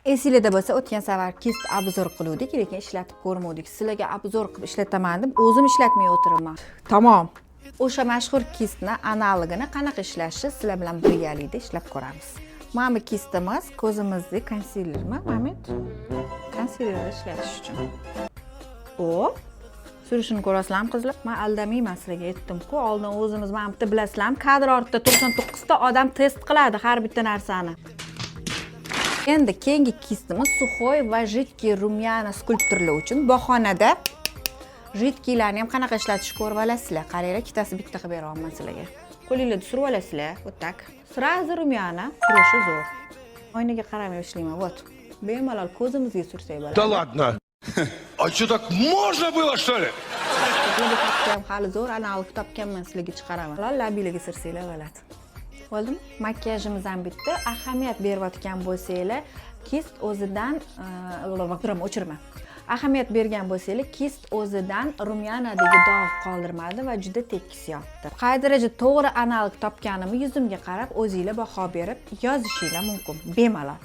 Esingizda bo'lsa, o'tgan safar kist obzor qiluvdik, lekin ishlatib ko'rmadik. Sizlarga obzor qilib ishlataman deb o'zim ishlatmay o'tiraman. Tamom. O'sha mashhur kistni analogini qanaqa ishlashi sizlar bilan birgalikda ishlab ko'ramiz. Mana bu kistimiz ko'zimizdagi konsilermi, Mamit? Konsiler ishlatish uchun. O, surishini ko'rasizlarmi qizlar? Men aldamayman sizlarga aytdim-ku, oldin o'zimiz mana bitta bilasizlarmi, kadr ortida 99 ta odam test qiladi har bitta narsani. Endi keyingi kistimiz suxoy va jidkiy rumyana skulpturlar uchun bahonada jidkiylarni ham qanaqa ishlatishni ko'rib olasizlar. Qaranglar, ikkitasi bitta qilib beraman sizlarga. Qo'lingizda surib olasizlar, вот так. Сразу rumyana surishi zo'r. Oynaga qaramay ishlayman, вот. Bemalol ko'zimizga sursak bo'ladi. Да ладно. А что, так можно было, что ли? Ham hali zo'r analog topganman, sizlarga chiqaraman. Labingizga sursanglar bo'ladi. Bo'ldimi? Makiyajimiz ham bitdi. Ahamiyat berayotgan bo'lsanglar, kist o'zidan o'chirma. Ahamiyat bergan bo'lsanglar, kist o'zidan rumyanadagi dog' qoldirmadi va juda tekis yotdi. Qay darajada to'g'ri analog topganimni yuzimga qarab o'zingizlar baho berib yozishingiz mumkin, bemalol.